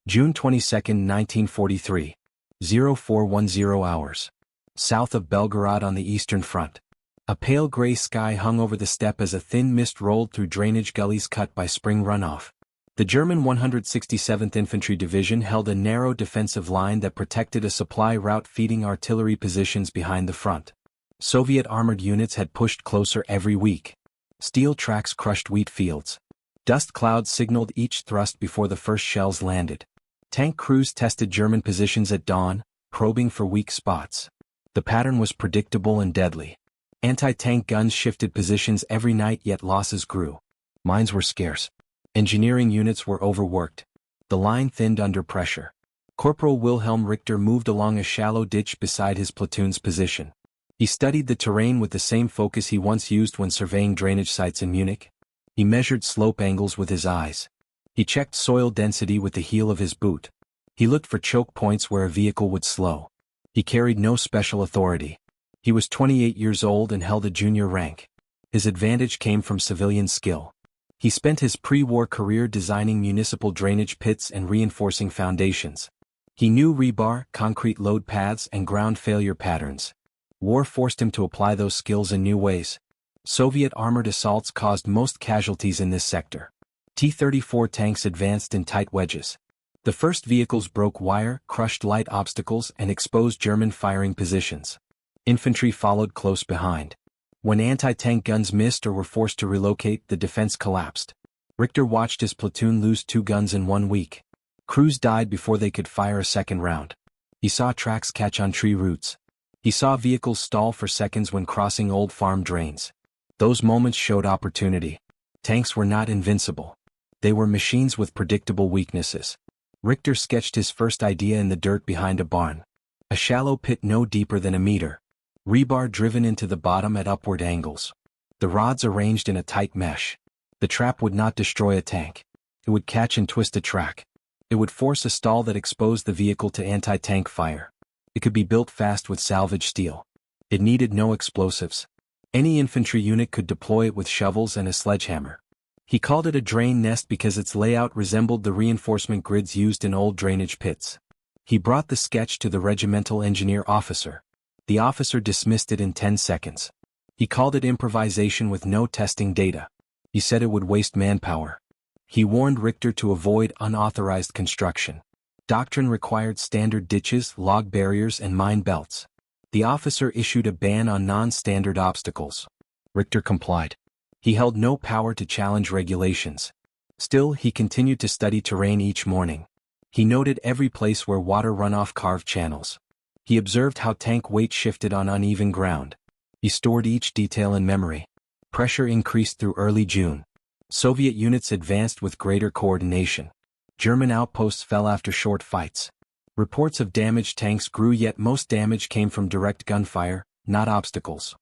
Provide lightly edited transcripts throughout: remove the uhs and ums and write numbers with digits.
June 22, 1943. 0410 hours. South of Belgorod on the Eastern Front. A pale gray sky hung over the steppe as a thin mist rolled through drainage gullies cut by spring runoff. The German 167th Infantry Division held a narrow defensive line that protected a supply route feeding artillery positions behind the front. Soviet armored units had pushed closer every week. Steel tracks crushed wheat fields. Dust clouds signaled each thrust before the first shells landed. Tank crews tested German positions at dawn, probing for weak spots. The pattern was predictable and deadly. Anti-tank guns shifted positions every night, yet losses grew. Mines were scarce. Engineering units were overworked. The line thinned under pressure. Corporal Wilhelm Richter moved along a shallow ditch beside his platoon's position. He studied the terrain with the same focus he once used when surveying drainage sites in Munich. He measured slope angles with his eyes. He checked soil density with the heel of his boot. He looked for choke points where a vehicle would slow. He carried no special authority. He was 28 years old and held a junior rank. His advantage came from civilian skill. He spent his pre-war career designing municipal drainage pits and reinforcing foundations. He knew rebar, concrete load paths, and ground failure patterns. War forced him to apply those skills in new ways. Soviet armored assaults caused most casualties in this sector. T-34 tanks advanced in tight wedges. The first vehicles broke wire, crushed light obstacles, and exposed German firing positions. Infantry followed close behind. When anti-tank guns missed or were forced to relocate, the defense collapsed. Richter watched his platoon lose 2 guns in 1 week. Crews died before they could fire a second round. He saw tracks catch on tree roots. He saw vehicles stall for seconds when crossing old farm drains. Those moments showed opportunity. Tanks were not invincible. They were machines with predictable weaknesses. Richter sketched his first idea in the dirt behind a barn. A shallow pit no deeper than a meter. Rebar driven into the bottom at upward angles. The rods arranged in a tight mesh. The trap would not destroy a tank. It would catch and twist a track. It would force a stall that exposed the vehicle to anti-tank fire. It could be built fast with salvage steel. It needed no explosives. Any infantry unit could deploy it with shovels and a sledgehammer. He called it a drain nest because its layout resembled the reinforcement grids used in old drainage pits. He brought the sketch to the regimental engineer officer. The officer dismissed it in 10 seconds. He called it improvisation with no testing data. He said it would waste manpower. He warned Richter to avoid unauthorized construction. Doctrine required standard ditches, log barriers, and mine belts. The officer issued a ban on non-standard obstacles. Richter complied. He held no power to challenge regulations. Still, he continued to study terrain each morning. He noted every place where water runoff carved channels. He observed how tank weight shifted on uneven ground. He stored each detail in memory. Pressure increased through early June. Soviet units advanced with greater coordination. German outposts fell after short fights. Reports of damaged tanks grew, yet most damage came from direct gunfire, not obstacles.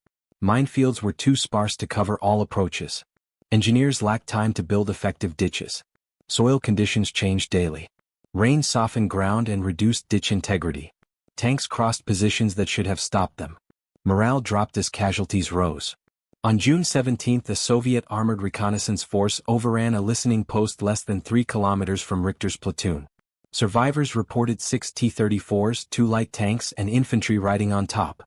Minefields were too sparse to cover all approaches. Engineers lacked time to build effective ditches. Soil conditions changed daily. Rain softened ground and reduced ditch integrity. Tanks crossed positions that should have stopped them. Morale dropped as casualties rose. On June 17, a Soviet armored reconnaissance force overran a listening post less than 3 kilometers from Richter's platoon. Survivors reported 6 T-34s, 2 light tanks, and infantry riding on top.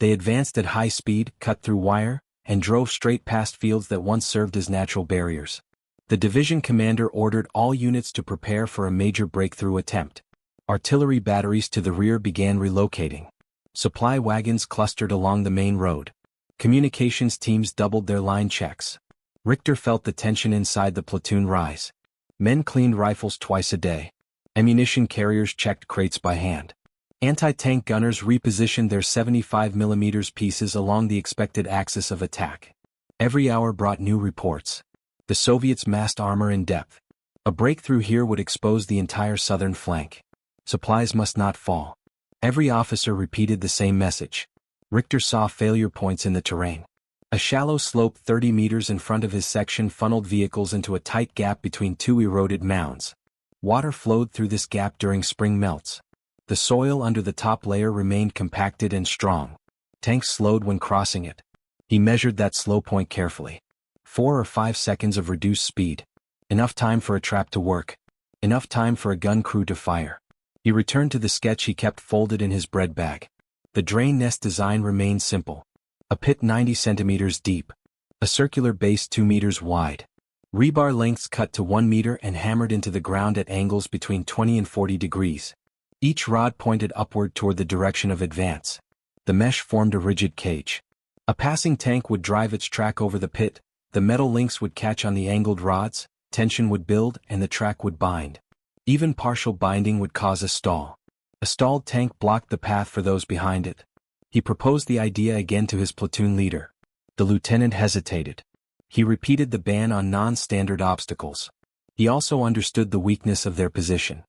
They advanced at high speed, cut through wire, and drove straight past fields that once served as natural barriers. The division commander ordered all units to prepare for a major breakthrough attempt. Artillery batteries to the rear began relocating. Supply wagons clustered along the main road. Communications teams doubled their line checks. Richter felt the tension inside the platoon rise. Men cleaned rifles twice a day. Ammunition carriers checked crates by hand. Anti-tank gunners repositioned their 75mm pieces along the expected axis of attack. Every hour brought new reports. The Soviets massed armor in depth. A breakthrough here would expose the entire southern flank. Supplies must not fall. Every officer repeated the same message. Richter saw failure points in the terrain. A shallow slope 30 meters in front of his section funneled vehicles into a tight gap between 2 eroded mounds. Water flowed through this gap during spring melts. The soil under the top layer remained compacted and strong. Tanks slowed when crossing it. He measured that slow point carefully. 4 or 5 seconds of reduced speed. Enough time for a trap to work. Enough time for a gun crew to fire. He returned to the sketch he kept folded in his bread bag. The drain nest design remained simple. A pit 90 centimeters deep. A circular base 2 meters wide. Rebar lengths cut to 1 meter and hammered into the ground at angles between 20 and 40 degrees. Each rod pointed upward toward the direction of advance. The mesh formed a rigid cage. A passing tank would drive its track over the pit, the metal links would catch on the angled rods, tension would build, and the track would bind. Even partial binding would cause a stall. A stalled tank blocked the path for those behind it. He proposed the idea again to his platoon leader. The lieutenant hesitated. He repeated the ban on non-standard obstacles. He also understood the weakness of their position.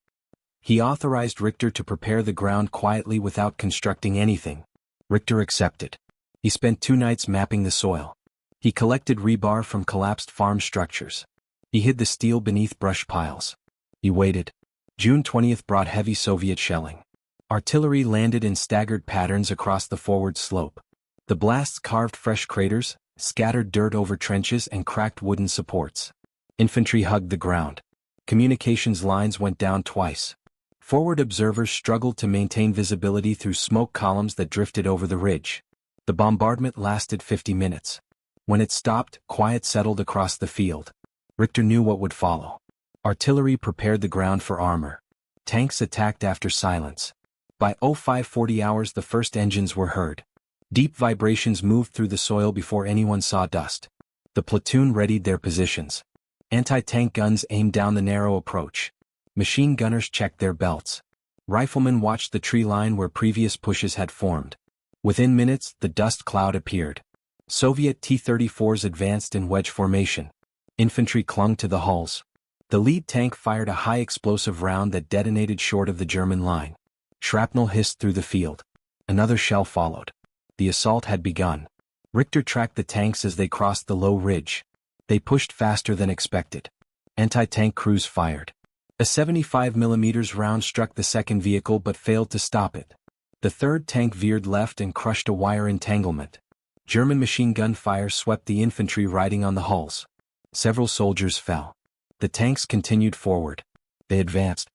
He authorized Richter to prepare the ground quietly without constructing anything. Richter accepted. He spent 2 nights mapping the soil. He collected rebar from collapsed farm structures. He hid the steel beneath brush piles. He waited. June 20th brought heavy Soviet shelling. Artillery landed in staggered patterns across the forward slope. The blasts carved fresh craters, scattered dirt over trenches and cracked wooden supports. Infantry hugged the ground. Communications lines went down twice. Forward observers struggled to maintain visibility through smoke columns that drifted over the ridge. The bombardment lasted 50 minutes. When it stopped, quiet settled across the field. Richter knew what would follow. Artillery prepared the ground for armor. Tanks attacked after silence. By 0540 hours the first engines were heard. Deep vibrations moved through the soil before anyone saw dust. The platoon readied their positions. Anti-tank guns aimed down the narrow approach. Machine gunners checked their belts. Riflemen watched the tree line where previous pushes had formed. Within minutes, the dust cloud appeared. Soviet T-34s advanced in wedge formation. Infantry clung to the hulls. The lead tank fired a high-explosive round that detonated short of the German line. Shrapnel hissed through the field. Another shell followed. The assault had begun. Richter tracked the tanks as they crossed the low ridge. They pushed faster than expected. Anti-tank crews fired. A 75mm round struck the second vehicle but failed to stop it. The third tank veered left and crushed a wire entanglement. German machine gun fire swept the infantry riding on the hulls. Several soldiers fell. The tanks continued forward. They advanced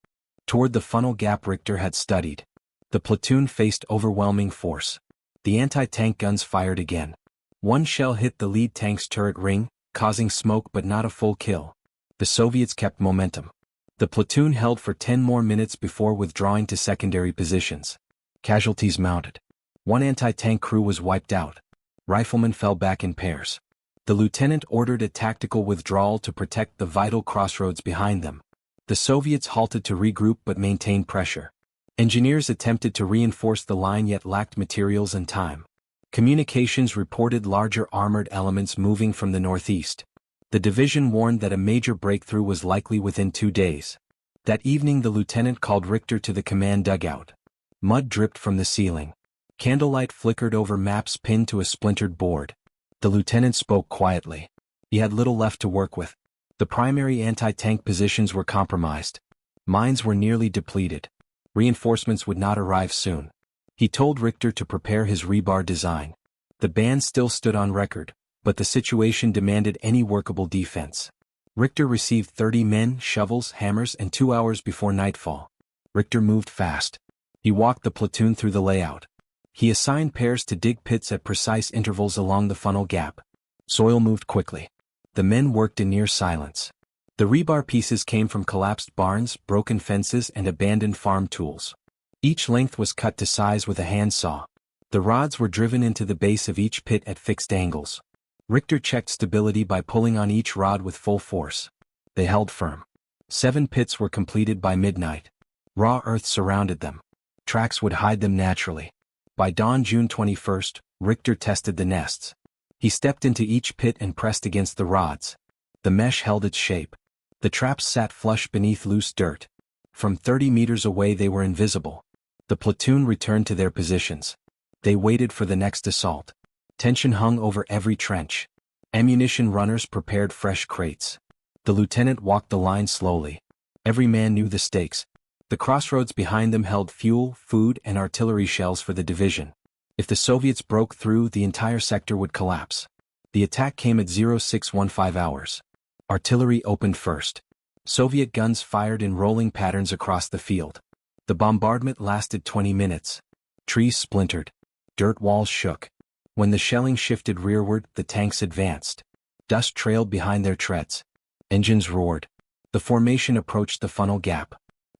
toward the funnel gap Richter had studied. The platoon faced overwhelming force. The anti-tank guns fired again. One shell hit the lead tank's turret ring, causing smoke but not a full kill. The Soviets kept momentum. The platoon held for 10 more minutes before withdrawing to secondary positions. Casualties mounted. One anti-tank crew was wiped out. Riflemen fell back in pairs. The lieutenant ordered a tactical withdrawal to protect the vital crossroads behind them. The Soviets halted to regroup but maintained pressure. Engineers attempted to reinforce the line yet lacked materials and time. Communications reported larger armored elements moving from the northeast. The division warned that a major breakthrough was likely within 2 days. That evening the lieutenant called Richter to the command dugout. Mud dripped from the ceiling. Candlelight flickered over maps pinned to a splintered board. The lieutenant spoke quietly. He had little left to work with. The primary anti-tank positions were compromised. Mines were nearly depleted. Reinforcements would not arrive soon. He told Richter to prepare his rebar design. The ban still stood on record, but the situation demanded any workable defense. Richter received 30 men, shovels, hammers, and 2 hours before nightfall. Richter moved fast. He walked the platoon through the layout. He assigned pairs to dig pits at precise intervals along the funnel gap. Soil moved quickly. The men worked in near silence. The rebar pieces came from collapsed barns, broken fences, and abandoned farm tools. Each length was cut to size with a handsaw. The rods were driven into the base of each pit at fixed angles. Richter checked stability by pulling on each rod with full force. They held firm. 7 pits were completed by midnight. Raw earth surrounded them. Tracks would hide them naturally. By dawn June 21st, Richter tested the nests. He stepped into each pit and pressed against the rods. The mesh held its shape. The traps sat flush beneath loose dirt. From 30 meters away they were invisible. The platoon returned to their positions. They waited for the next assault. Tension hung over every trench. Ammunition runners prepared fresh crates. The lieutenant walked the line slowly. Every man knew the stakes. The crossroads behind them held fuel, food, and artillery shells for the division. If the Soviets broke through, the entire sector would collapse. The attack came at 0615 hours. Artillery opened first. Soviet guns fired in rolling patterns across the field. The bombardment lasted 20 minutes. Trees splintered. Dirt walls shook. When the shelling shifted rearward, the tanks advanced. Dust trailed behind their treads. Engines roared. The formation approached the funnel gap.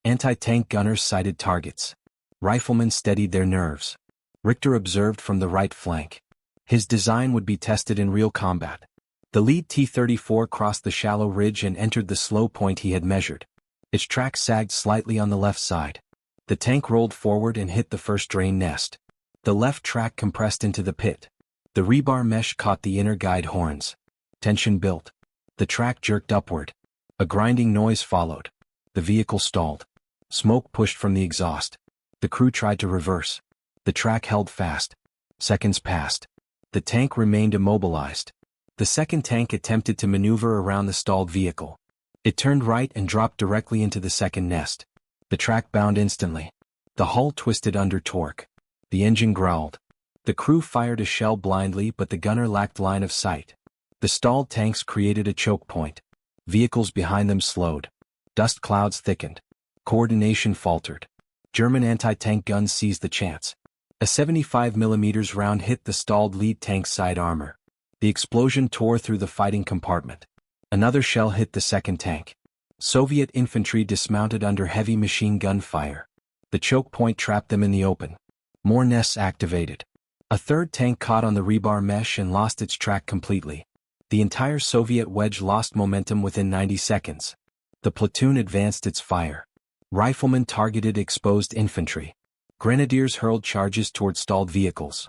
Anti-tank gunners sighted targets. Riflemen steadied their nerves. Richter observed from the right flank. His design would be tested in real combat. The lead T-34 crossed the shallow ridge and entered the slow point he had measured. Its track sagged slightly on the left side. The tank rolled forward and hit the first drain nest. The left track compressed into the pit. The rebar mesh caught the inner guide horns. Tension built. The track jerked upward. A grinding noise followed. The vehicle stalled. Smoke pushed from the exhaust. The crew tried to reverse. The track held fast. Seconds passed. The tank remained immobilized. The second tank attempted to maneuver around the stalled vehicle. It turned right and dropped directly into the second nest. The track bound instantly. The hull twisted under torque. The engine growled. The crew fired a shell blindly, but the gunner lacked line of sight. The stalled tanks created a choke point. Vehicles behind them slowed. Dust clouds thickened. Coordination faltered. German anti-tank guns seized the chance. A 75mm round hit the stalled lead tank's side armor. The explosion tore through the fighting compartment. Another shell hit the second tank. Soviet infantry dismounted under heavy machine gun fire. The choke point trapped them in the open. More nests activated. A third tank caught on the rebar mesh and lost its track completely. The entire Soviet wedge lost momentum within 90 seconds. The platoon advanced its fire. Riflemen targeted exposed infantry. Grenadiers hurled charges toward stalled vehicles.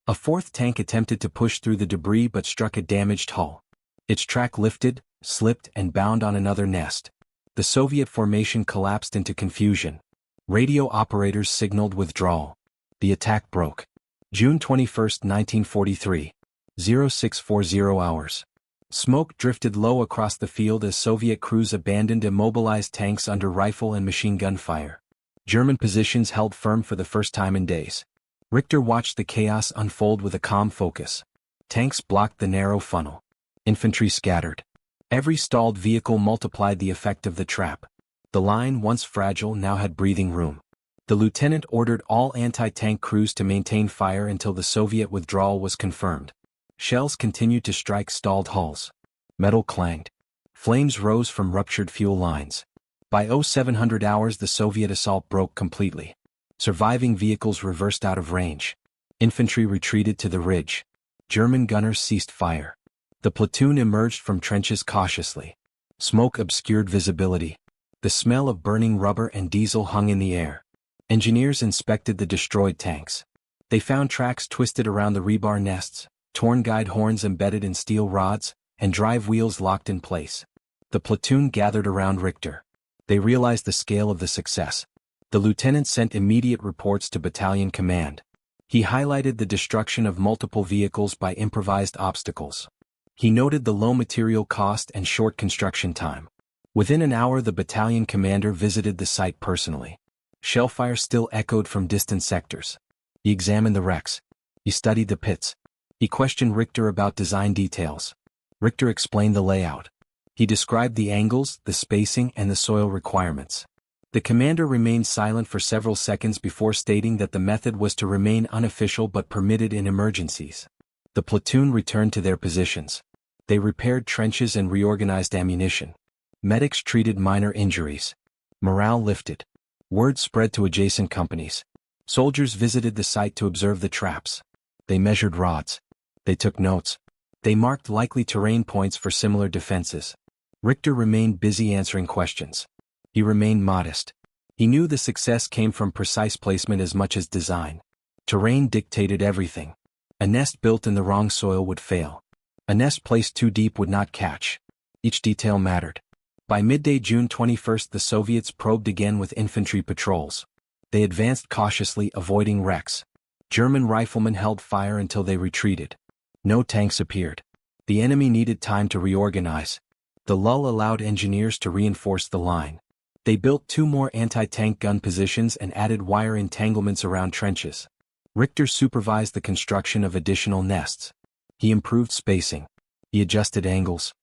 A fourth tank attempted to push through the debris but struck a damaged hull. Its track lifted, slipped, and bound on another nest. The Soviet formation collapsed into confusion. Radio operators signaled withdrawal. The attack broke. June 21, 1943. 0640 hours. Smoke drifted low across the field as Soviet crews abandoned immobilized tanks under rifle and machine gun fire. German positions held firm for the first time in days. Richter watched the chaos unfold with a calm focus. Tanks blocked the narrow funnel. Infantry scattered. Every stalled vehicle multiplied the effect of the trap. The line, once fragile, now had breathing room. The lieutenant ordered all anti-tank crews to maintain fire until the Soviet withdrawal was confirmed. Shells continued to strike stalled hulls. Metal clanged. Flames rose from ruptured fuel lines. By 0700 hours the Soviet assault broke completely. Surviving vehicles reversed out of range. Infantry retreated to the ridge. German gunners ceased fire. The platoon emerged from trenches cautiously. Smoke obscured visibility. The smell of burning rubber and diesel hung in the air. Engineers inspected the destroyed tanks. They found tracks twisted around the rebar nests, torn guide horns embedded in steel rods, and drive wheels locked in place. The platoon gathered around Richter. They realized the scale of the success. The lieutenant sent immediate reports to battalion command. He highlighted the destruction of multiple vehicles by improvised obstacles. He noted the low material cost and short construction time. Within an hour the battalion commander visited the site personally. Shellfire still echoed from distant sectors. He examined the wrecks. He studied the pits. He questioned Richter about design details. Richter explained the layout. He described the angles, the spacing, and the soil requirements. The commander remained silent for several seconds before stating that the method was to remain unofficial but permitted in emergencies. The platoon returned to their positions. They repaired trenches and reorganized ammunition. Medics treated minor injuries. Morale lifted. Word spread to adjacent companies. Soldiers visited the site to observe the traps. They measured rods. They took notes. They marked likely terrain points for similar defenses. Richter remained busy answering questions. He remained modest. He knew the success came from precise placement as much as design. Terrain dictated everything. A nest built in the wrong soil would fail. A nest placed too deep would not catch. Each detail mattered. By midday June 21 the Soviets probed again with infantry patrols. They advanced cautiously, avoiding wrecks. German riflemen held fire until they retreated. No tanks appeared. The enemy needed time to reorganize. The lull allowed engineers to reinforce the line. They built 2 more anti-tank gun positions and added wire entanglements around trenches. Richter supervised the construction of additional nests. He improved spacing. He adjusted angles.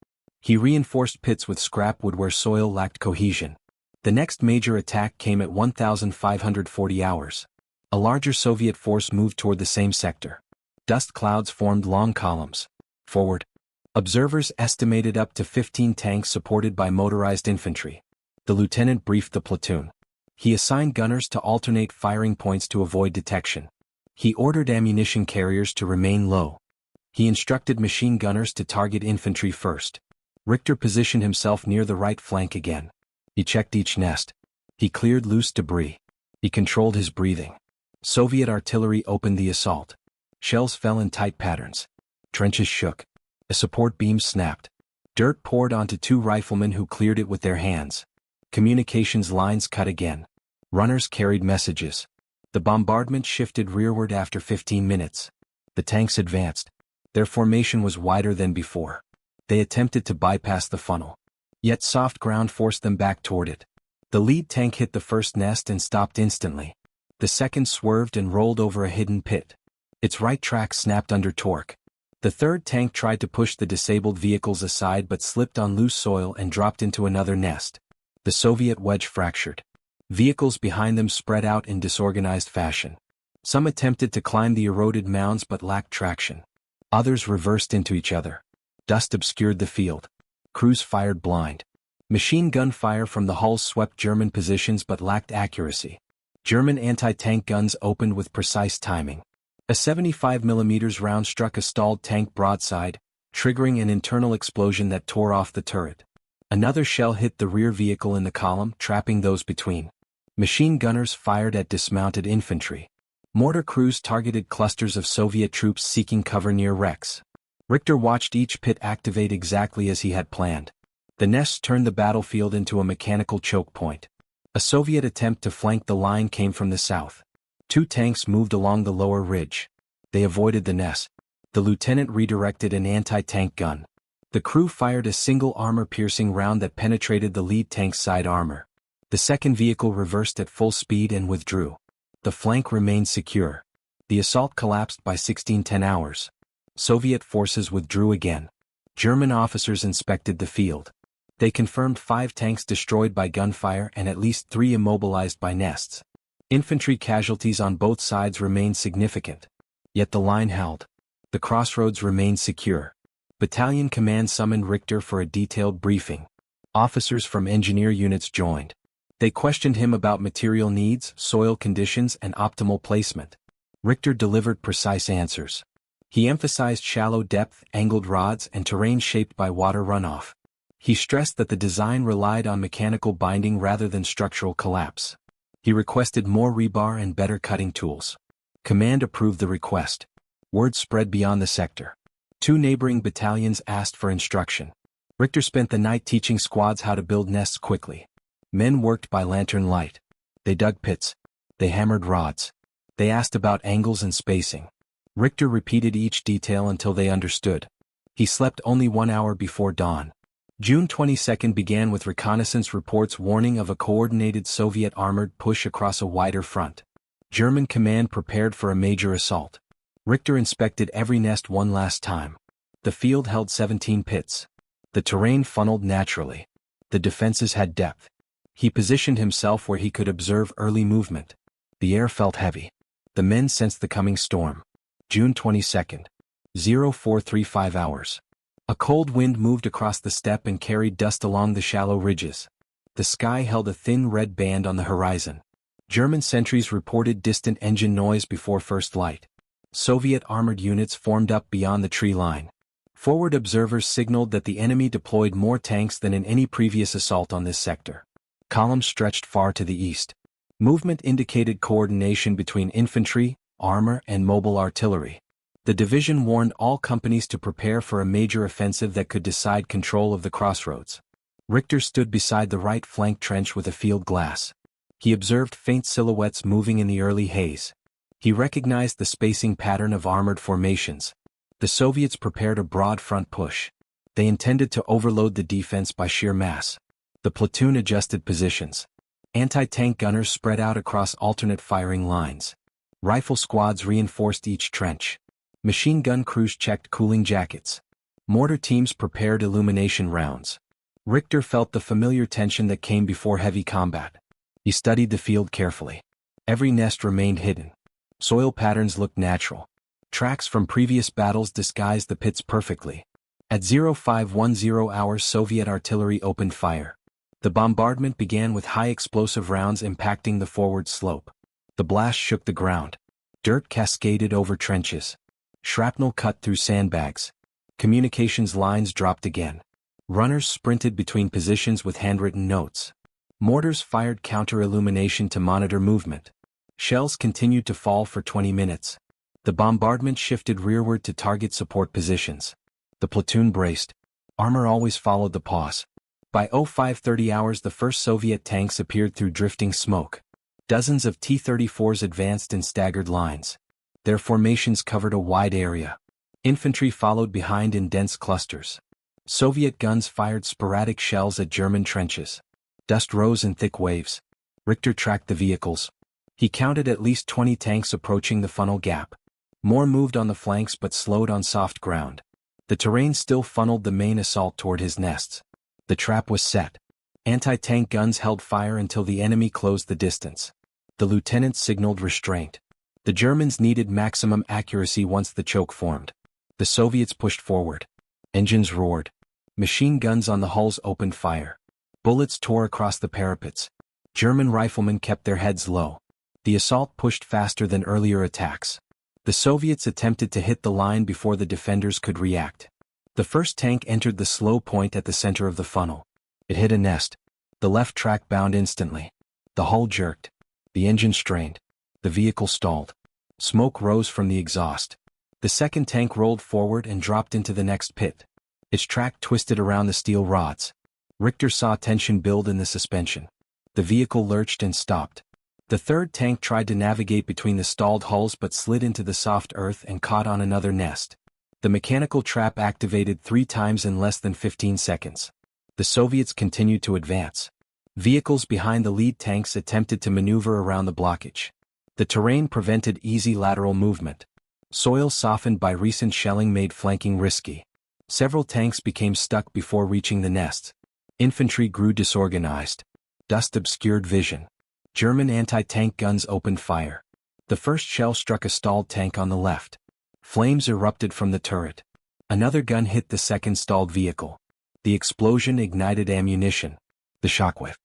He reinforced pits with scrap wood where soil lacked cohesion. The next major attack came at 1,540 hours. A larger Soviet force moved toward the same sector. Dust clouds formed long columns. Forward. Observers estimated up to 15 tanks supported by motorized infantry. The lieutenant briefed the platoon. He assigned gunners to alternate firing points to avoid detection. He ordered ammunition carriers to remain low. He instructed machine gunners to target infantry first. Richter positioned himself near the right flank again. He checked each nest. He cleared loose debris. He controlled his breathing. Soviet artillery opened the assault. Shells fell in tight patterns. Trenches shook. A support beam snapped. Dirt poured onto two riflemen who cleared it with their hands. Communications lines cut again. Runners carried messages. The bombardment shifted rearward after 15 minutes. The tanks advanced. Their formation was wider than before. They attempted to bypass the funnel. Yet soft ground forced them back toward it. The lead tank hit the first nest and stopped instantly. The second swerved and rolled over a hidden pit. Its right track snapped under torque. The third tank tried to push the disabled vehicles aside but slipped on loose soil and dropped into another nest. The Soviet wedge fractured. Vehicles behind them spread out in disorganized fashion. Some attempted to climb the eroded mounds but lacked traction. Others reversed into each other. Dust obscured the field. Crews fired blind. Machine gun fire from the hulls swept German positions but lacked accuracy. German anti-tank guns opened with precise timing. A 75mm round struck a stalled tank broadside, triggering an internal explosion that tore off the turret. Another shell hit the rear vehicle in the column, trapping those between. Machine gunners fired at dismounted infantry. Mortar crews targeted clusters of Soviet troops seeking cover near wrecks. Richter watched each pit activate exactly as he had planned. The nests turned the battlefield into a mechanical choke point. A Soviet attempt to flank the line came from the south. Two tanks moved along the lower ridge. They avoided the nest. The lieutenant redirected an anti-tank gun. The crew fired a single armor-piercing round that penetrated the lead tank's side armor. The second vehicle reversed at full speed and withdrew. The flank remained secure. The assault collapsed by 16:10 hours. Soviet forces withdrew again. German officers inspected the field. They confirmed 5 tanks destroyed by gunfire and at least 3 immobilized by nests. Infantry casualties on both sides remained significant. Yet the line held. The crossroads remained secure. Battalion command summoned Richter for a detailed briefing. Officers from engineer units joined. They questioned him about material needs, soil conditions, and optimal placement. Richter delivered precise answers. He emphasized shallow depth, angled rods, and terrain shaped by water runoff. He stressed that the design relied on mechanical binding rather than structural collapse. He requested more rebar and better cutting tools. Command approved the request. Word spread beyond the sector. 2 neighboring battalions asked for instruction. Richter spent the night teaching squads how to build nests quickly. Men worked by lantern light. They dug pits. They hammered rods. They asked about angles and spacing. Richter repeated each detail until they understood. He slept only 1 hour before dawn. June 22 began with reconnaissance reports warning of a coordinated Soviet armored push across a wider front. German command prepared for a major assault. Richter inspected every nest one last time. The field held 17 pits. The terrain funneled naturally. The defenses had depth. He positioned himself where he could observe early movement. The air felt heavy. The men sensed the coming storm. June 22, 0435 hours. A cold wind moved across the steppe and carried dust along the shallow ridges. The sky held a thin red band on the horizon. German sentries reported distant engine noise before first light. Soviet armored units formed up beyond the tree line. Forward observers signaled that the enemy deployed more tanks than in any previous assault on this sector. Columns stretched far to the east. Movement indicated coordination between infantry, armor, and mobile artillery. The division warned all companies to prepare for a major offensive that could decide control of the crossroads. Richter stood beside the right flank trench with a field glass. He observed faint silhouettes moving in the early haze. He recognized the spacing pattern of armored formations. The Soviets prepared a broad front push. They intended to overload the defense by sheer mass. The platoon adjusted positions. Anti-tank gunners spread out across alternate firing lines. Rifle squads reinforced each trench. Machine gun crews checked cooling jackets. Mortar teams prepared illumination rounds. Richter felt the familiar tension that came before heavy combat. He studied the field carefully. Every nest remained hidden. Soil patterns looked natural. Tracks from previous battles disguised the pits perfectly. At 0510 hours, Soviet artillery opened fire. The bombardment began with high explosive rounds impacting the forward slope. The blast shook the ground. Dirt cascaded over trenches. Shrapnel cut through sandbags. Communications lines dropped again. Runners sprinted between positions with handwritten notes. Mortars fired counter-illumination to monitor movement. Shells continued to fall for 20 minutes. The bombardment shifted rearward to target support positions. The platoon braced. Armor always followed the pause. By 0530 hours, the first Soviet tanks appeared through drifting smoke. Dozens of T-34s advanced in staggered lines. Their formations covered a wide area. Infantry followed behind in dense clusters. Soviet guns fired sporadic shells at German trenches. Dust rose in thick waves. Richter tracked the vehicles. He counted at least 20 tanks approaching the funnel gap. More moved on the flanks but slowed on soft ground. The terrain still funneled the main assault toward his nests. The trap was set. Anti-tank guns held fire until the enemy closed the distance. The lieutenant signaled restraint. The Germans needed maximum accuracy once the choke formed. The Soviets pushed forward. Engines roared. Machine guns on the hulls opened fire. Bullets tore across the parapets. German riflemen kept their heads low. The assault pushed faster than earlier attacks. The Soviets attempted to hit the line before the defenders could react. The first tank entered the slow point at the center of the funnel. It hit a nest. The left track bound instantly. The hull jerked. The engine strained. The vehicle stalled. Smoke rose from the exhaust. The second tank rolled forward and dropped into the next pit. Its track twisted around the steel rods. Richter saw tension build in the suspension. The vehicle lurched and stopped. The third tank tried to navigate between the stalled hulls but slid into the soft earth and caught on another nest. The mechanical trap activated 3 times in less than 15 seconds. The Soviets continued to advance. Vehicles behind the lead tanks attempted to maneuver around the blockage. The terrain prevented easy lateral movement. Soil softened by recent shelling made flanking risky. Several tanks became stuck before reaching the nests. Infantry grew disorganized. Dust obscured vision. German anti-tank guns opened fire. The first shell struck a stalled tank on the left. Flames erupted from the turret. Another gun hit the second stalled vehicle. The explosion ignited ammunition. The shockwave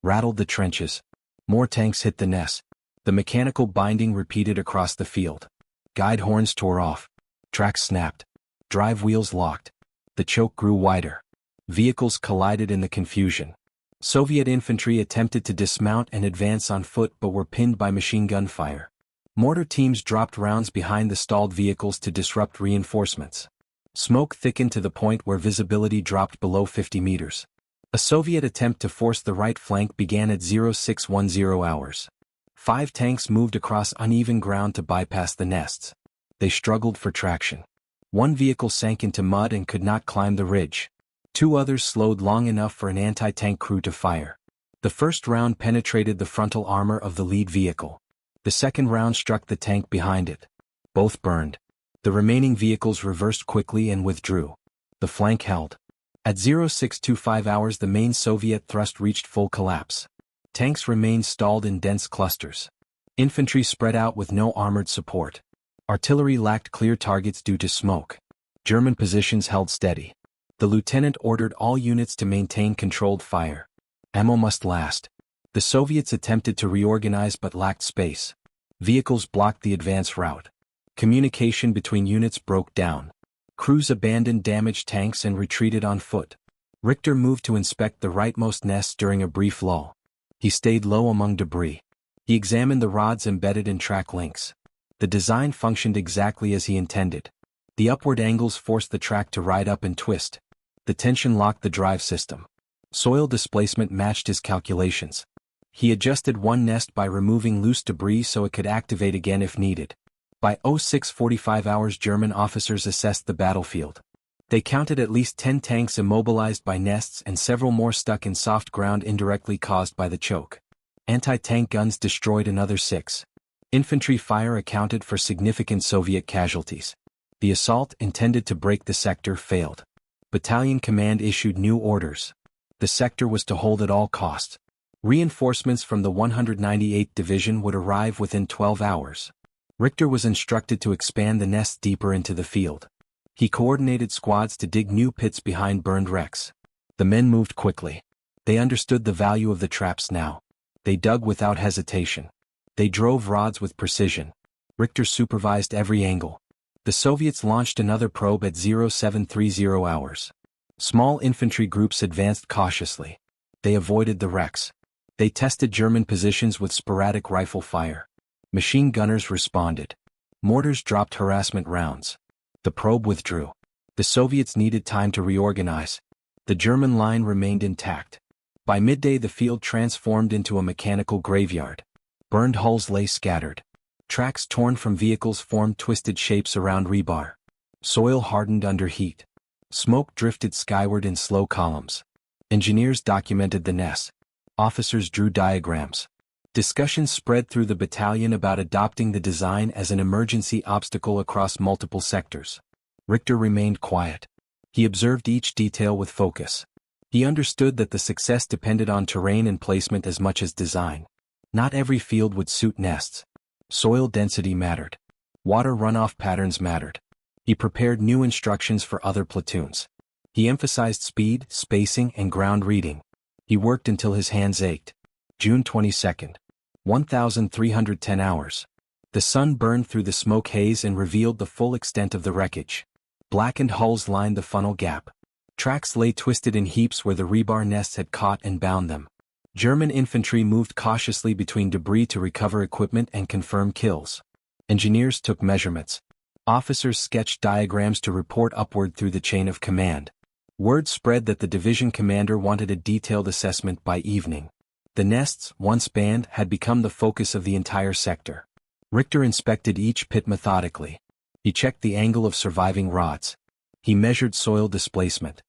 rattled the trenches. More tanks hit the nest. The mechanical binding repeated across the field. Guide horns tore off. Tracks snapped. Drive wheels locked. The choke grew wider. Vehicles collided in the confusion. Soviet infantry attempted to dismount and advance on foot but were pinned by machine gun fire. Mortar teams dropped rounds behind the stalled vehicles to disrupt reinforcements. Smoke thickened to the point where visibility dropped below 50 meters. A Soviet attempt to force the right flank began at 0610 hours. 5 tanks moved across uneven ground to bypass the nests. They struggled for traction. One vehicle sank into mud and could not climb the ridge. 2 others slowed long enough for an anti-tank crew to fire. The first round penetrated the frontal armor of the lead vehicle. The second round struck the tank behind it. Both burned. The remaining vehicles reversed quickly and withdrew. The flank held. At 0625 hours, the main Soviet thrust reached full collapse. Tanks remained stalled in dense clusters. Infantry spread out with no armored support. Artillery lacked clear targets due to smoke. German positions held steady. The lieutenant ordered all units to maintain controlled fire. Ammo must last. The Soviets attempted to reorganize but lacked space. Vehicles blocked the advance route. Communication between units broke down. Crews abandoned damaged tanks and retreated on foot. Richter moved to inspect the rightmost nests during a brief lull. He stayed low among debris. He examined the rods embedded in track links. The design functioned exactly as he intended. The upward angles forced the track to ride up and twist. The tension locked the drive system. Soil displacement matched his calculations. He adjusted one nest by removing loose debris so it could activate again if needed. By 0645 hours, German officers assessed the battlefield. They counted at least 10 tanks immobilized by nests and several more stuck in soft ground indirectly caused by the choke. Anti-tank guns destroyed another 6. Infantry fire accounted for significant Soviet casualties. The assault intended to break the sector failed. Battalion Command issued new orders. The sector was to hold at all costs. Reinforcements from the 198th Division would arrive within 12 hours. Richter was instructed to expand the nests deeper into the field. He coordinated squads to dig new pits behind burned wrecks. The men moved quickly. They understood the value of the traps now. They dug without hesitation. They drove rods with precision. Richter supervised every angle. The Soviets launched another probe at 0730 hours. Small infantry groups advanced cautiously. They avoided the wrecks. They tested German positions with sporadic rifle fire. Machine gunners responded. Mortars dropped harassment rounds. The probe withdrew. The Soviets needed time to reorganize. The German line remained intact. By midday the field transformed into a mechanical graveyard. Burned hulls lay scattered. Tracks torn from vehicles formed twisted shapes around rebar. Soil hardened under heat. Smoke drifted skyward in slow columns. Engineers documented the nests. Officers drew diagrams. Discussions spread through the battalion about adopting the design as an emergency obstacle across multiple sectors. Richter remained quiet. He observed each detail with focus. He understood that the success depended on terrain and placement as much as design. Not every field would suit nests. Soil density mattered. Water runoff patterns mattered. He prepared new instructions for other platoons. He emphasized speed, spacing, and ground reading. He worked until his hands ached. June 22, 1310 hours. The sun burned through the smoke haze and revealed the full extent of the wreckage. Blackened hulls lined the funnel gap. Tracks lay twisted in heaps where the rebar nests had caught and bound them. German infantry moved cautiously between debris to recover equipment and confirm kills. Engineers took measurements. Officers sketched diagrams to report upward through the chain of command. Word spread that the division commander wanted a detailed assessment by evening. The nests, once banned, had become the focus of the entire sector. Richter inspected each pit methodically. He checked the angle of surviving rods. He measured soil displacement.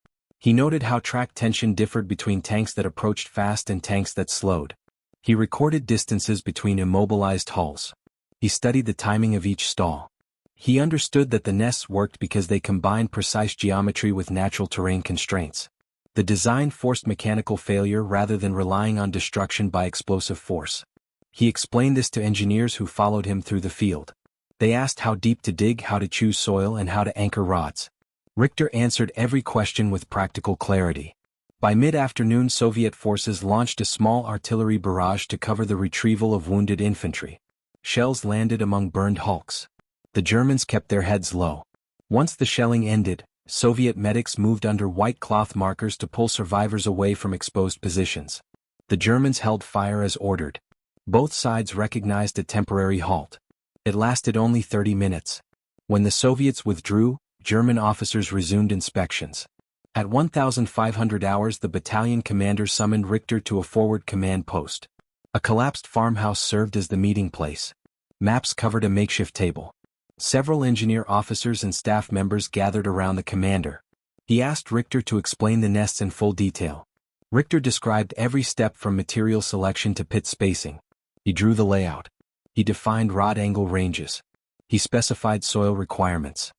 He noted how track tension differed between tanks that approached fast and tanks that slowed. He recorded distances between immobilized hulls. He studied the timing of each stall. He understood that the nests worked because they combined precise geometry with natural terrain constraints. The design forced mechanical failure rather than relying on destruction by explosive force. He explained this to engineers who followed him through the field. They asked how deep to dig, how to choose soil, and how to anchor rods. Richter answered every question with practical clarity. By mid-afternoon, Soviet forces launched a small artillery barrage to cover the retrieval of wounded infantry. Shells landed among burned hulks. The Germans kept their heads low. Once the shelling ended, Soviet medics moved under white cloth markers to pull survivors away from exposed positions. The Germans held fire as ordered. Both sides recognized a temporary halt. It lasted only 30 minutes. When the Soviets withdrew, German officers resumed inspections. At 1500 hours the battalion commander summoned Richter to a forward command post. A collapsed farmhouse served as the meeting place. Maps covered a makeshift table. Several engineer officers and staff members gathered around the commander. He asked Richter to explain the nests in full detail. Richter described every step from material selection to pit spacing. He drew the layout. He defined rod angle ranges. He specified soil requirements.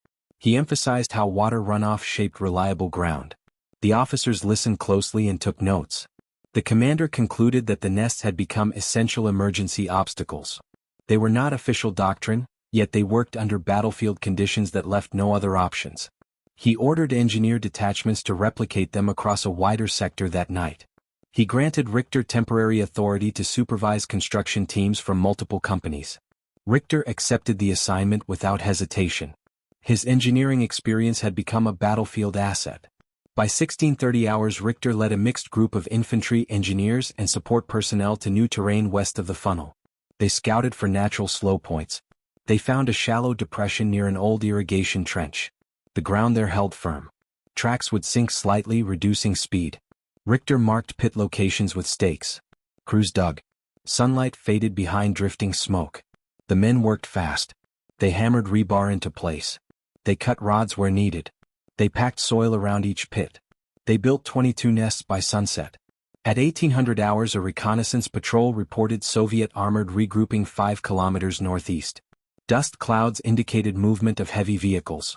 He emphasized how water runoff shaped reliable ground. The officers listened closely and took notes. The commander concluded that the nests had become essential emergency obstacles. They were not official doctrine, yet they worked under battlefield conditions that left no other options. He ordered engineer detachments to replicate them across a wider sector that night. He granted Richter temporary authority to supervise construction teams from multiple companies. Richter accepted the assignment without hesitation. His engineering experience had become a battlefield asset. By 1630 hours Richter led a mixed group of infantry, engineers, and support personnel to new terrain west of the funnel. They scouted for natural slow points. They found a shallow depression near an old irrigation trench. The ground there held firm. Tracks would sink slightly, reducing speed. Richter marked pit locations with stakes. Crews dug. Sunlight faded behind drifting smoke. The men worked fast. They hammered rebar into place. They cut rods where needed. They packed soil around each pit. They built 22 nests by sunset. At 1800 hours a reconnaissance patrol reported Soviet armored regrouping 5 kilometers northeast. Dust clouds indicated movement of heavy vehicles.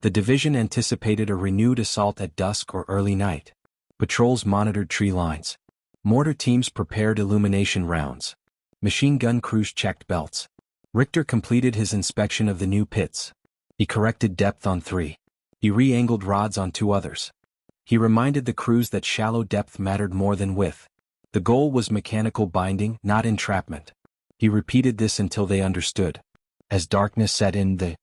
The division anticipated a renewed assault at dusk or early night. Patrols monitored tree lines. Mortar teams prepared illumination rounds. Machine gun crews checked belts. Richter completed his inspection of the new pits. He corrected depth on 3. He re-angled rods on 2 others. He reminded the crews that shallow depth mattered more than width. The goal was mechanical binding, not entrapment. He repeated this until they understood. As darkness set in, the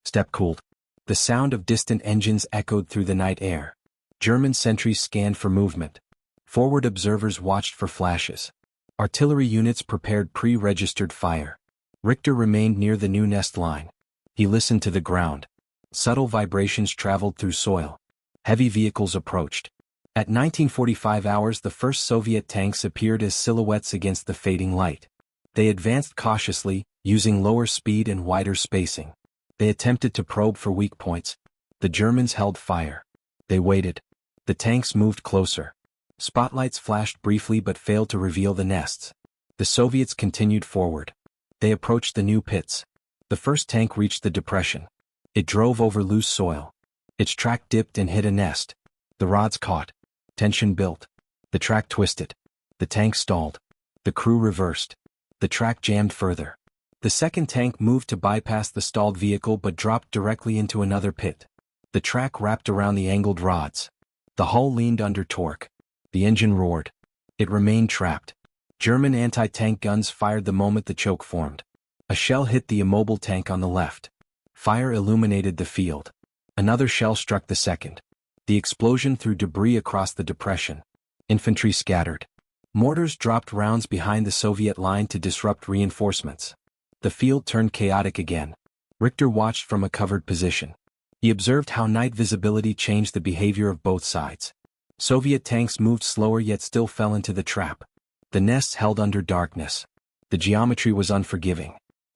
step cooled. The sound of distant engines echoed through the night air. German sentries scanned for movement. Forward observers watched for flashes. Artillery units prepared pre-registered fire. Richter remained near the new nest line. He listened to the ground. Subtle vibrations traveled through soil. Heavy vehicles approached. At 1945 hours, the first Soviet tanks appeared as silhouettes against the fading light. They advanced cautiously, using lower speed and wider spacing. They attempted to probe for weak points. The Germans held fire. They waited. The tanks moved closer. Spotlights flashed briefly but failed to reveal the nests. The Soviets continued forward. They approached the new pits. The first tank reached the depression. It drove over loose soil. Its track dipped and hit a nest. The rods caught. Tension built. The track twisted. The tank stalled. The crew reversed. The track jammed further. The second tank moved to bypass the stalled vehicle but dropped directly into another pit. The track wrapped around the angled rods. The hull leaned under torque. The engine roared. It remained trapped. German anti-tank guns fired the moment the choke formed. A shell hit the immobile tank on the left. Fire illuminated the field. Another shell struck the second. The explosion threw debris across the depression. Infantry scattered. Mortars dropped rounds behind the Soviet line to disrupt reinforcements. The field turned chaotic again. Richter watched from a covered position. He observed how night visibility changed the behavior of both sides. Soviet tanks moved slower yet still fell into the trap. The nests held under darkness. The geometry was unforgiving.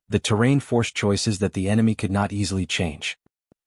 The terrain forced choices that the enemy could not easily change.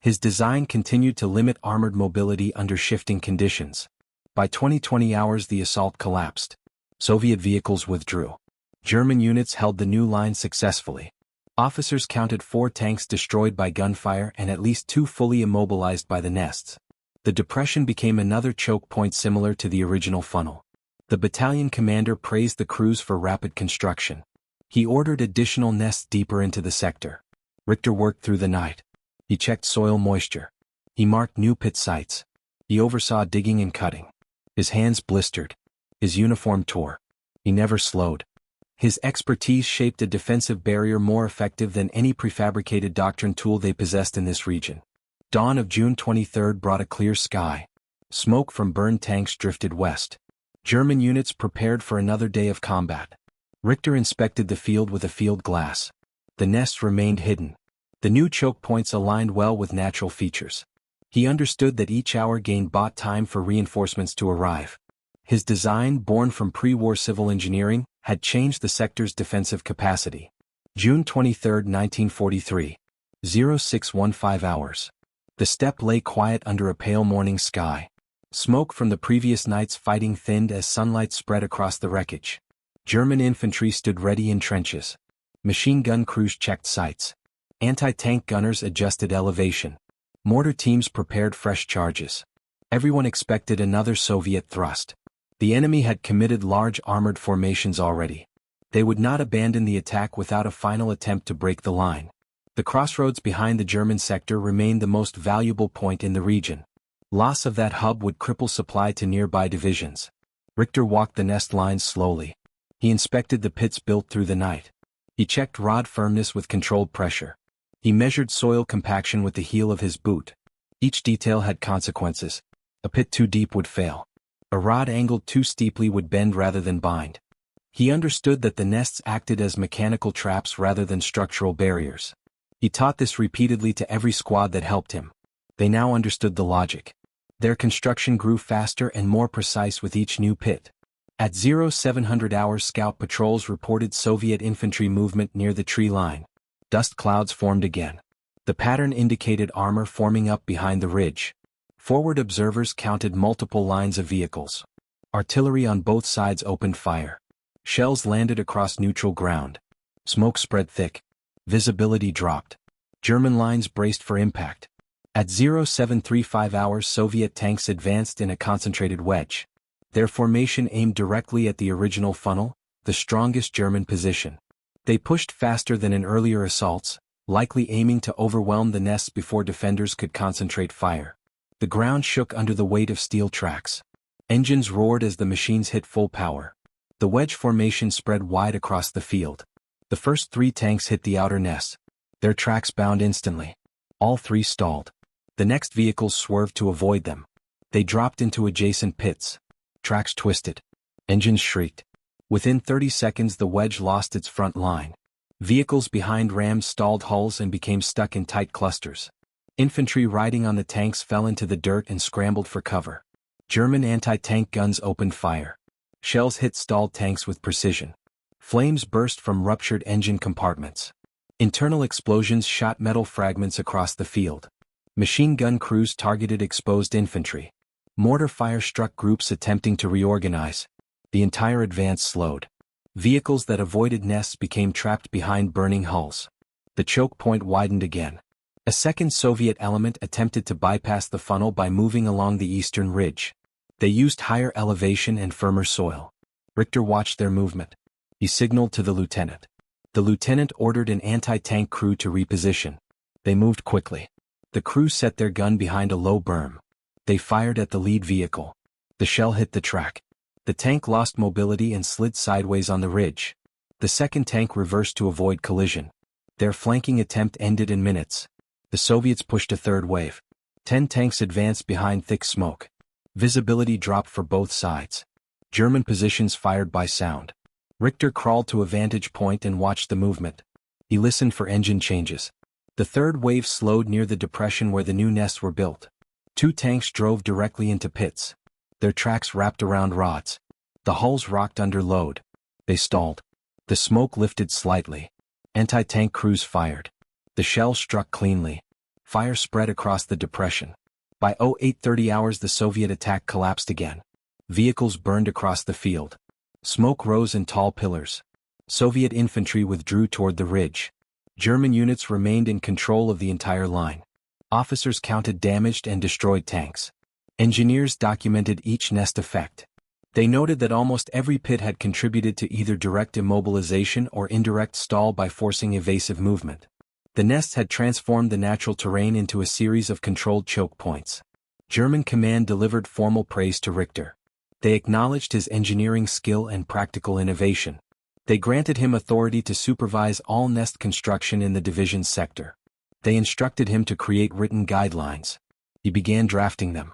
His design continued to limit armored mobility under shifting conditions. By 2020 hours the assault collapsed. Soviet vehicles withdrew. German units held the new line successfully. Officers counted 4 tanks destroyed by gunfire and at least 2 fully immobilized by the nests. The depression became another choke point similar to the original funnel. The battalion commander praised the crews for rapid construction. He ordered additional nests deeper into the sector. Richter worked through the night. He checked soil moisture. He marked new pit sites. He oversaw digging and cutting. His hands blistered. His uniform tore. He never slowed. His expertise shaped a defensive barrier more effective than any prefabricated doctrine tool they possessed in this region. Dawn of June 23 brought a clear sky. Smoke from burned tanks drifted west. German units prepared for another day of combat. Richter inspected the field with a field glass. The nests remained hidden. The new choke points aligned well with natural features. He understood that each hour gained bought time for reinforcements to arrive. His design, born from pre-war civil engineering, had changed the sector's defensive capacity. June 23, 1943. 0615 hours. The steppe lay quiet under a pale morning sky. Smoke from the previous night's fighting thinned as sunlight spread across the wreckage. German infantry stood ready in trenches. Machine gun crews checked sights. Anti-tank gunners adjusted elevation. Mortar teams prepared fresh charges. Everyone expected another Soviet thrust. The enemy had committed large armored formations already. They would not abandon the attack without a final attempt to break the line. The crossroads behind the German sector remained the most valuable point in the region. Loss of that hub would cripple supply to nearby divisions. Richter walked the nest lines slowly. He inspected the pits built through the night. He checked rod firmness with controlled pressure. He measured soil compaction with the heel of his boot. Each detail had consequences. A pit too deep would fail. A rod angled too steeply would bend rather than bind. He understood that the nests acted as mechanical traps rather than structural barriers. He taught this repeatedly to every squad that helped him. They now understood the logic. Their construction grew faster and more precise with each new pit. At 0700 hours, scout patrols reported Soviet infantry movement near the tree line. Dust clouds formed again. The pattern indicated armor forming up behind the ridge. Forward observers counted multiple lines of vehicles. Artillery on both sides opened fire. Shells landed across neutral ground. Smoke spread thick. Visibility dropped. German lines braced for impact. At 0735 hours, Soviet tanks advanced in a concentrated wedge. Their formation aimed directly at the original funnel, the strongest German position. They pushed faster than in earlier assaults, likely aiming to overwhelm the nests before defenders could concentrate fire. The ground shook under the weight of steel tracks. Engines roared as the machines hit full power. The wedge formation spread wide across the field. The first 3 tanks hit the outer nests. Their tracks bound instantly. All 3 stalled. The next vehicles swerved to avoid them. They dropped into adjacent pits. Tracks twisted. Engines shrieked. Within 30 seconds the wedge lost its front line. Vehicles behind rammed stalled hulls and became stuck in tight clusters. Infantry riding on the tanks fell into the dirt and scrambled for cover. German anti-tank guns opened fire. Shells hit stalled tanks with precision. Flames burst from ruptured engine compartments. Internal explosions shot metal fragments across the field. Machine gun crews targeted exposed infantry. Mortar fire struck groups attempting to reorganize. The entire advance slowed. Vehicles that avoided nests became trapped behind burning hulls. The choke point widened again. A second Soviet element attempted to bypass the funnel by moving along the eastern ridge. They used higher elevation and firmer soil. Richter watched their movement. He signaled to the lieutenant. The lieutenant ordered an anti-tank crew to reposition. They moved quickly. The crew set their gun behind a low berm. They fired at the lead vehicle. The shell hit the track. The tank lost mobility and slid sideways on the ridge. The second tank reversed to avoid collision. Their flanking attempt ended in minutes. The Soviets pushed a third wave. 10 tanks advanced behind thick smoke. Visibility dropped for both sides. German positions fired by sound. Richter crawled to a vantage point and watched the movement. He listened for engine changes. The third wave slowed near the depression where the new nests were built. 2 tanks drove directly into pits. Their tracks wrapped around rods. The hulls rocked under load. They stalled. The smoke lifted slightly. Anti-tank crews fired. The shell struck cleanly. Fire spread across the depression. By 0830 hours the Soviet attack collapsed again. Vehicles burned across the field. Smoke rose in tall pillars. Soviet infantry withdrew toward the ridge. German units remained in control of the entire line. Officers counted damaged and destroyed tanks. Engineers documented each nest effect. They noted that almost every pit had contributed to either direct immobilization or indirect stall by forcing evasive movement. The nests had transformed the natural terrain into a series of controlled choke points. German command delivered formal praise to Richter. They acknowledged his engineering skill and practical innovation. They granted him authority to supervise all nest construction in the division's sector. They instructed him to create written guidelines. He began drafting them.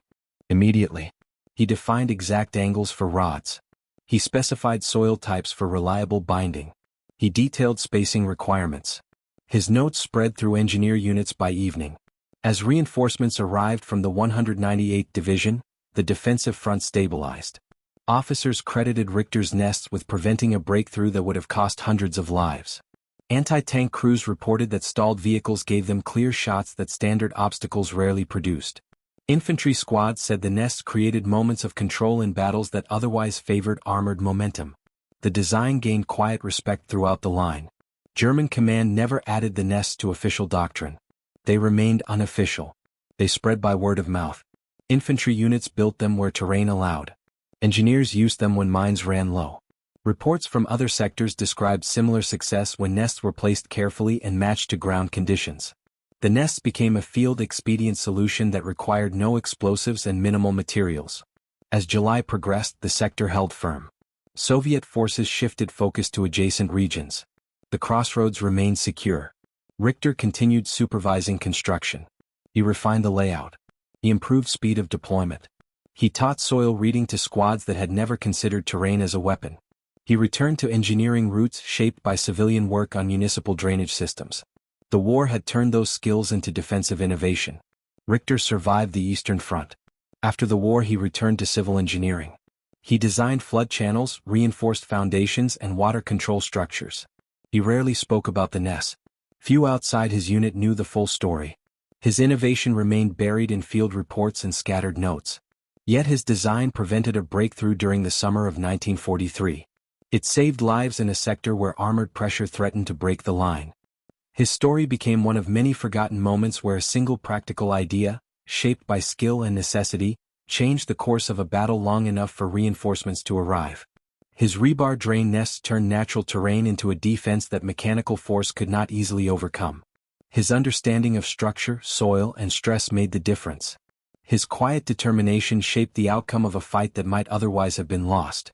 Immediately, he defined exact angles for rods. He specified soil types for reliable binding. He detailed spacing requirements. His notes spread through engineer units by evening. As reinforcements arrived from the 198th Division, the defensive front stabilized. Officers credited Richter's nests with preventing a breakthrough that would have cost hundreds of lives. Anti-tank crews reported that stalled vehicles gave them clear shots that standard obstacles rarely produced. Infantry squads said the nests created moments of control in battles that otherwise favored armored momentum. The design gained quiet respect throughout the line. German command never added the nests to official doctrine. They remained unofficial. They spread by word of mouth. Infantry units built them where terrain allowed. Engineers used them when mines ran low. Reports from other sectors described similar success when nests were placed carefully and matched to ground conditions. The nests became a field-expedient solution that required no explosives and minimal materials. As July progressed, the sector held firm. Soviet forces shifted focus to adjacent regions. The crossroads remained secure. Richter continued supervising construction. He refined the layout. He improved speed of deployment. He taught soil reading to squads that had never considered terrain as a weapon. He returned to engineering roots shaped by civilian work on municipal drainage systems. The war had turned those skills into defensive innovation. Richter survived the Eastern Front. After the war he returned to civil engineering. He designed flood channels, reinforced foundations and water control structures. He rarely spoke about the nests. Few outside his unit knew the full story. His innovation remained buried in field reports and scattered notes. Yet his design prevented a breakthrough during the summer of 1943. It saved lives in a sector where armored pressure threatened to break the line. His story became one of many forgotten moments where a single practical idea, shaped by skill and necessity, changed the course of a battle long enough for reinforcements to arrive. His rebar drain nests turned natural terrain into a defense that mechanical force could not easily overcome. His understanding of structure, soil, and stress made the difference. His quiet determination shaped the outcome of a fight that might otherwise have been lost.